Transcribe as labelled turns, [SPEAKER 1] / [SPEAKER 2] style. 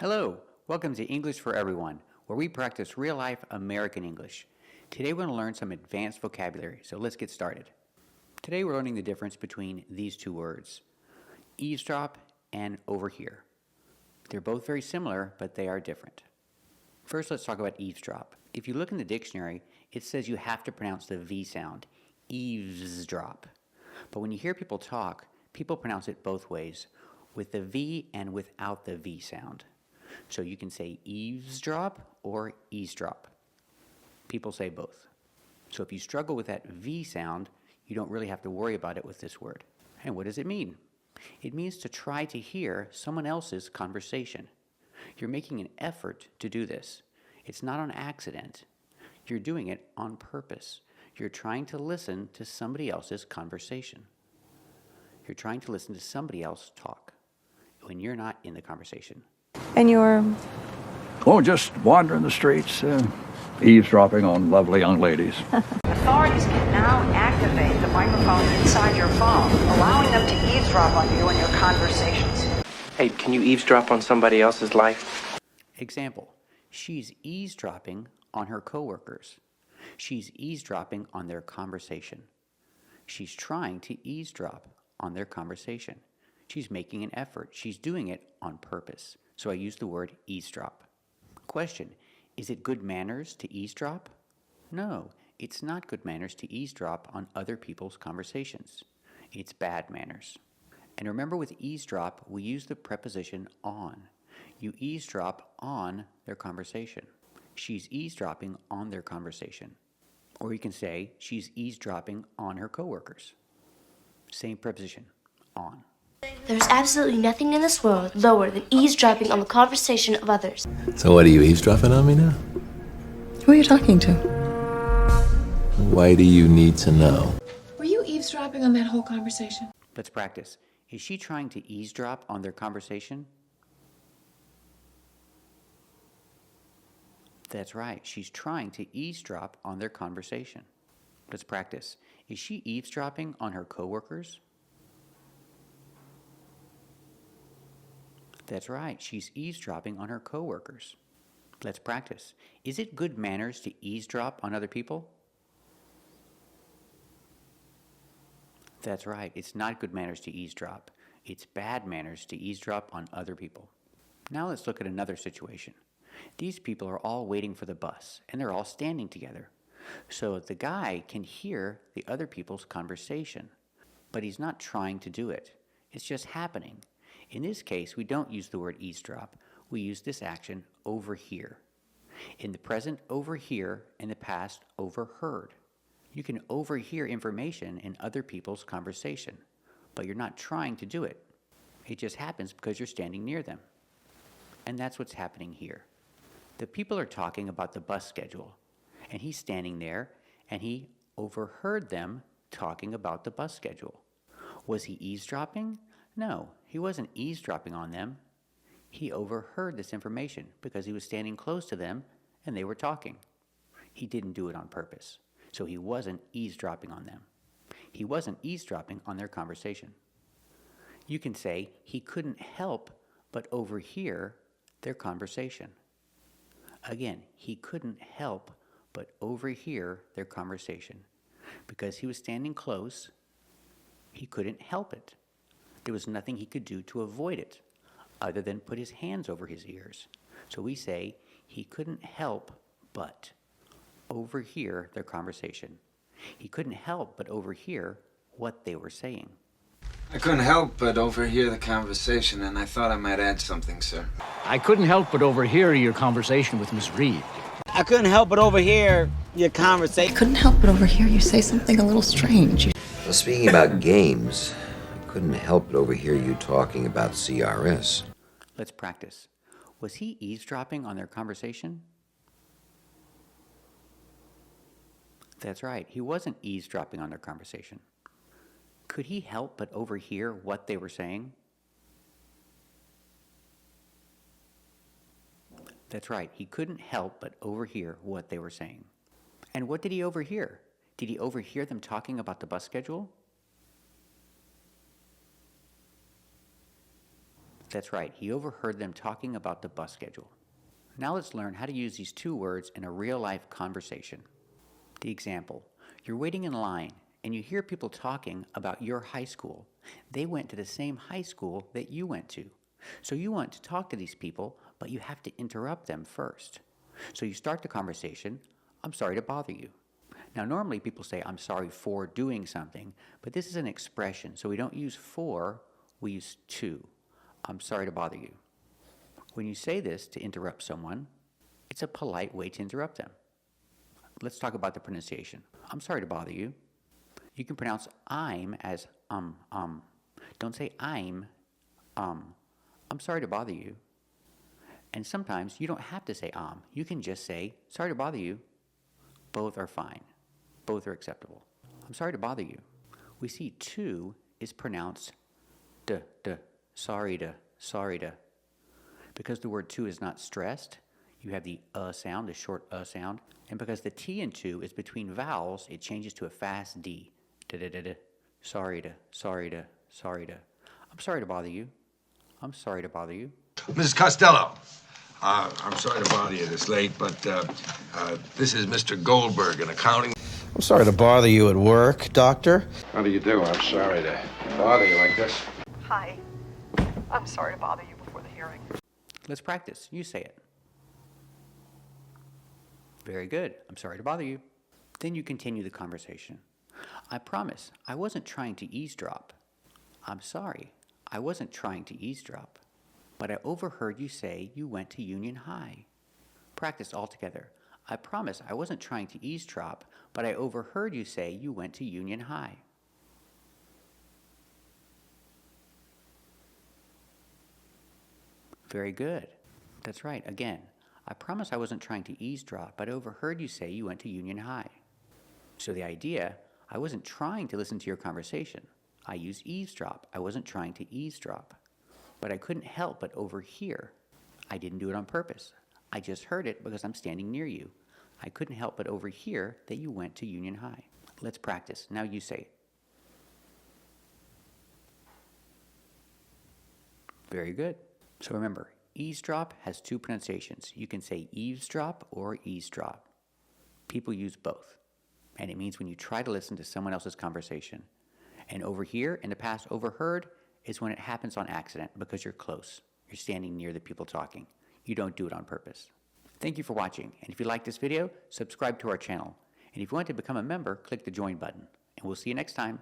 [SPEAKER 1] Hello, welcome to English for Everyone, where we practice real-life American English. Today we're going to learn some advanced vocabulary, so let's get started. Today we're learning the difference between these two words, eavesdrop and overhear. They're both very similar, but they are different. First, let's talk about eavesdrop. If you look in the dictionary, it says you have to pronounce the V sound, eavesdrop. But when you hear people talk, people pronounce it both ways, with the V and without the V sound. So you can say eavesdrop or eavesdrop. People say both. So if you struggle with that V sound, you don't really have to worry about it with this word. And what does it mean? It means to try to hear someone else's conversation. You're making an effort to do this. It's not on accident. You're doing it on purpose. You're trying to listen to somebody else's conversation. You're trying to listen to somebody else talk when you're not in the conversation.
[SPEAKER 2] And you're?
[SPEAKER 3] Oh, just wandering the streets, eavesdropping on lovely young ladies.
[SPEAKER 4] Authorities can now activate the microphone inside your phone, allowing them to eavesdrop on you and your conversations.
[SPEAKER 5] Hey, can you eavesdrop on somebody else's life?
[SPEAKER 1] Example, she's eavesdropping on her coworkers. She's eavesdropping on their conversation. She's trying to eavesdrop on their conversation. She's making an effort. She's doing it on purpose. So I use the word eavesdrop. Question, is it good manners to eavesdrop? No, it's not good manners to eavesdrop on other people's conversations. It's bad manners. And remember, with eavesdrop, we use the preposition on. You eavesdrop on their conversation. She's eavesdropping on their conversation. Or you can say she's eavesdropping on her coworkers. Same preposition, on.
[SPEAKER 6] There's absolutely nothing in this world lower than eavesdropping on the conversation of others.
[SPEAKER 7] So what, are you eavesdropping on me now?
[SPEAKER 2] Who are you talking to?
[SPEAKER 7] Why do you need to know?
[SPEAKER 8] Were you eavesdropping on that whole conversation?
[SPEAKER 1] Let's practice. Is she trying to eavesdrop on their conversation? That's right. She's trying to eavesdrop on their conversation. Let's practice. Is she eavesdropping on her coworkers? That's right. She's eavesdropping on her coworkers. Let's practice. Is it good manners to eavesdrop on other people? That's right. It's not good manners to eavesdrop. It's bad manners to eavesdrop on other people. Now let's look at another situation. These people are all waiting for the bus, and they're all standing together. So the guy can hear the other people's conversation, but he's not trying to do it. It's just happening. In this case, we don't use the word eavesdrop. We use this action, overhear. In the present, overhear. In the past, overheard. You can overhear information in other people's conversation, but you're not trying to do it. It just happens because you're standing near them. And that's what's happening here. The people are talking about the bus schedule, and he's standing there, and he overheard them talking about the bus schedule. Was he eavesdropping? No, he wasn't eavesdropping on them. He overheard this information because he was standing close to them and they were talking. He didn't do it on purpose, so he wasn't eavesdropping on them. He wasn't eavesdropping on their conversation. You can say he couldn't help but overhear their conversation. Again, he couldn't help but overhear their conversation. Because he was standing close, he couldn't help it. There was nothing he could do to avoid it other than put his hands over his ears. So we say he couldn't help but overhear their conversation. He couldn't help but overhear what they were saying.
[SPEAKER 9] I couldn't help but overhear the conversation, and I thought I might add something, sir.
[SPEAKER 10] I couldn't help but overhear your conversation with Miss Reed.
[SPEAKER 11] I couldn't help but overhear your conversation.
[SPEAKER 2] I couldn't help but overhear you say something a little strange.
[SPEAKER 12] Well, speaking about games, I couldn't help but overhear you talking about CRS.
[SPEAKER 1] Let's practice. Was he eavesdropping on their conversation? That's right. He wasn't eavesdropping on their conversation. Could he help but overhear what they were saying? That's right. He couldn't help but overhear what they were saying. And what did he overhear? Did he overhear them talking about the bus schedule? That's right, he overheard them talking about the bus schedule. Now let's learn how to use these two words in a real-life conversation. The example, you're waiting in line and you hear people talking about your high school. They went to the same high school that you went to. So you want to talk to these people, but you have to interrupt them first. So you start the conversation, I'm sorry to bother you. Now normally people say, I'm sorry for doing something, but this is an expression, so we don't use for, we use to. I'm sorry to bother you. When you say this to interrupt someone, it's a polite way to interrupt them. Let's talk about the pronunciation. I'm sorry to bother you. You can pronounce I'm as Don't say I'm sorry to bother you. And sometimes you don't have to say You can just say, sorry to bother you. Both are fine. Both are acceptable. I'm sorry to bother you. We see to is pronounced sorry to. Because the word to is not stressed, you have the sound, the short sound. And because the T in to is between vowels, it changes to a fast D. Sorry to. I'm sorry to bother you. I'm sorry to bother you.
[SPEAKER 13] Mrs. Costello, I'm sorry to bother you this late, but this is Mr. Goldberg in accounting.
[SPEAKER 14] I'm sorry to bother you at work, Doctor.
[SPEAKER 13] How do you do? I'm sorry to bother you like this.
[SPEAKER 4] Hi. I'm sorry to bother you before the hearing.
[SPEAKER 1] Let's practice. You say it. Very good. I'm sorry to bother you. Then you continue the conversation. I promise I wasn't trying to eavesdrop. I'm sorry. I wasn't trying to eavesdrop. But I overheard you say you went to Union High. Practice all together. I promise I wasn't trying to eavesdrop, but I overheard you say you went to Union High. Very good. That's right. Again, I promise I wasn't trying to eavesdrop, but I overheard you say you went to Union High. So the idea, I wasn't trying to listen to your conversation. I use eavesdrop. I wasn't trying to eavesdrop. But I couldn't help but overhear. I didn't do it on purpose. I just heard it because I'm standing near you. I couldn't help but overhear that you went to Union High. Let's practice. Now you say it. Very good. So remember, eavesdrop has two pronunciations. You can say eavesdrop or eavesdrop. People use both. And it means when you try to listen to someone else's conversation. And overhear, in the past, overheard, is when it happens on accident because you're close. You're standing near the people talking. You don't do it on purpose. Thank you for watching. And if you like this video, subscribe to our channel. And if you want to become a member, click the join button. And we'll see you next time.